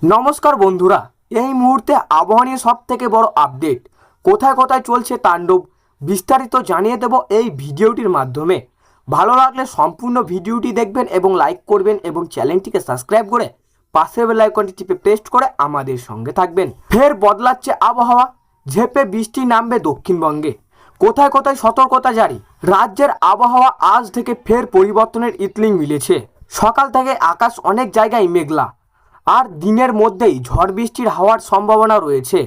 নমস্কার বন্ধুরা, এই মুহূর্তে আবহাওয়া নিয়ে সব থেকে বড় আপডেট কোথায় কোথায় চলছে তাণ্ডব বিস্তারিত জানিয়ে দেব এই ভিডিওটির মাধ্যমে। ভালো লাগলে সম্পূর্ণ ভিডিওটি দেখবেন এবং লাইক করবেন এবং চ্যানেলটিকে সাবস্ক্রাইব করে পাশের বেল আইকনটি টিপে প্রেস করে আমাদের সঙ্গে থাকবেন। ফের বদলাচ্ছে আবহাওয়া, ঝেঁপে বৃষ্টি নামবে দক্ষিণবঙ্গে। কোথায় কোথায় সতর্কতা জারি। রাজ্যের আবহাওয়া আজ থেকে ফের পরিবর্তনের ইতলিং মিলেছে। সকাল থেকে আকাশ অনেক জায়গায় মেঘলা, আর দিনের মধ্যেই ঝড় বৃষ্টির হওয়ার সম্ভাবনা রয়েছে।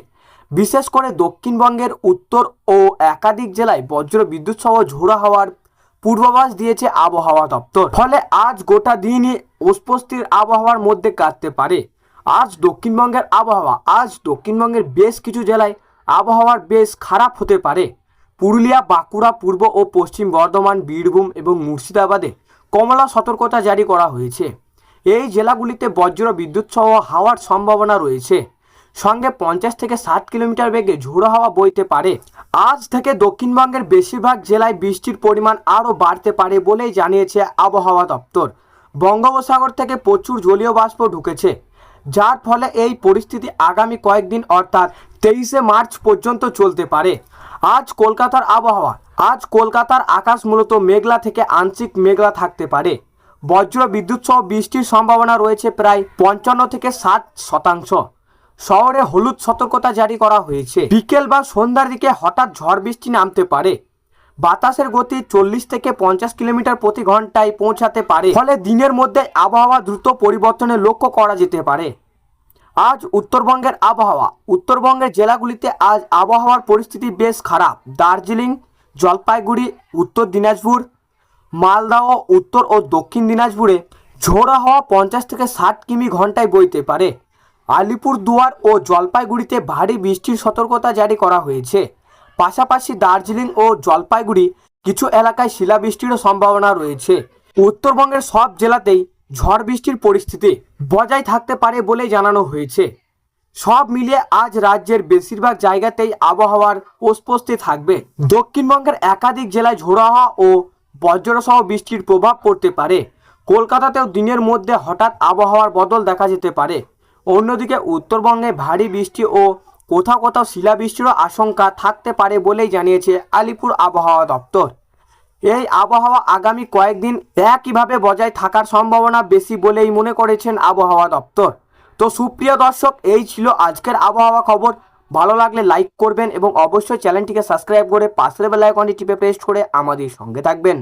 বিশেষ করে দক্ষিণবঙ্গের উত্তর ও একাধিক জেলায় বজ্র বিদ্যুৎ সহ ঝোড়ো হাওয়ার পূর্বাভাস দিয়েছে আবহাওয়া দপ্তর। ফলে আজ গোটা দিনই অস্বস্তির আবহাওয়ার মধ্যে কাটতে পারে। আজ দক্ষিণবঙ্গের বেশ কিছু জেলায় আবহাওয়ার বেশ খারাপ হতে পারে। পুরুলিয়া, বাঁকুড়া, পূর্ব ও পশ্চিম বর্ধমান, বীরভূম এবং মুর্শিদাবাদে কমলা সতর্কতা জারি করা হয়েছে। এই জেলাগুলিতে বজ্র বিদ্যুৎ সহ হাওয়ার সম্ভাবনা রয়েছে। সঙ্গে 50 থেকে 60 কিলোমিটার বেগে ঝোড়ো হাওয়া বইতে পারে। আজ থেকে দক্ষিণবঙ্গের বেশিরভাগ জেলায় বৃষ্টির পরিমাণ আরও বাড়তে পারে বলেই জানিয়েছে আবহাওয়া দপ্তর। বঙ্গোপসাগর থেকে প্রচুর জলীয় বাষ্প ঢুকেছে, যার ফলে এই পরিস্থিতি আগামী কয়েকদিন অর্থাৎ 23শে মার্চ পর্যন্ত চলতে পারে। আজ কলকাতার আকাশ মূলত মেঘলা থেকে আংশিক মেঘলা থাকতে পারে। বজ্র বিদ্যুৎ সহ বৃষ্টির সম্ভাবনা রয়েছে প্রায় 55 থেকে 60%। শহরে হলুদ সতর্কতা জারি করা হয়েছে। বিকেল বা সন্ধ্যার দিকে হঠাৎ ঝড় বৃষ্টি নামতে পারে। বাতাসের গতি 40 থেকে 50 কিলোমিটার প্রতি ঘন্টায় পৌঁছাতে পারে। ফলে দিনের মধ্যে আবহাওয়া দ্রুত পরিবর্তনের লক্ষ্য করা যেতে পারে। আজ উত্তরবঙ্গের জেলাগুলিতে আজ আবহাওয়ার পরিস্থিতি বেশ খারাপ। দার্জিলিং, জলপাইগুড়ি, উত্তর দিনাজপুর, মালদহ, উত্তর ও দক্ষিণ দিনাজপুরে ঝোড়ো হাওয়া 50 থেকে 60 কিমি ঘন্টায় বইতে পারে। আলিপুরদুয়ার ও জলপাইগুড়িতে ভারী বৃষ্টির সতর্কতা জারি করা হয়েছে। পাশাপাশি দার্জিলিং ও জলপাইগুড়ি কিছু এলাকায় শিলাবৃষ্টিরও সম্ভাবনা রয়েছে। উত্তরবঙ্গের সব জেলাতেই ঝড় বৃষ্টির পরিস্থিতি বজায় থাকতে পারে বলে জানানো হয়েছে। সব মিলিয়ে আজ রাজ্যের বেশিরভাগ জায়গাতেই আবহাওয়ার অস্বস্তি থাকবে। দক্ষিণবঙ্গের একাধিক জেলায় ঝোড়ো হাওয়া ও বজ্রসহ বৃষ্টির প্রভাব পড়তে পারে। কলকাতাতেও দিনের মধ্যে হঠাৎ আবহাওয়ার বদল দেখা যেতে পারে। অন্যদিকে উত্তরবঙ্গে ভারী বৃষ্টি ও কোথাও কোথাও শিলাবৃষ্টিরও আশঙ্কা থাকতে পারে বলেই জানিয়েছে আলিপুর আবহাওয়া দপ্তর। এই আবহাওয়া আগামী কয়েকদিন একইভাবে বজায় থাকার সম্ভাবনা বেশি বলেই মনে করেছেন আবহাওয়া দপ্তর। তো সুপ্রিয় দর্শক, এই ছিল আজকের আবহাওয়া খবর। ভালো লাগলে লাইক করবেন এবং অবশ্যই চ্যানেলটিকে সাবস্ক্রাইব করে পাশের বেল আইকনটি টিপে প্রেস করে আমাদের সঙ্গে থাকবেন।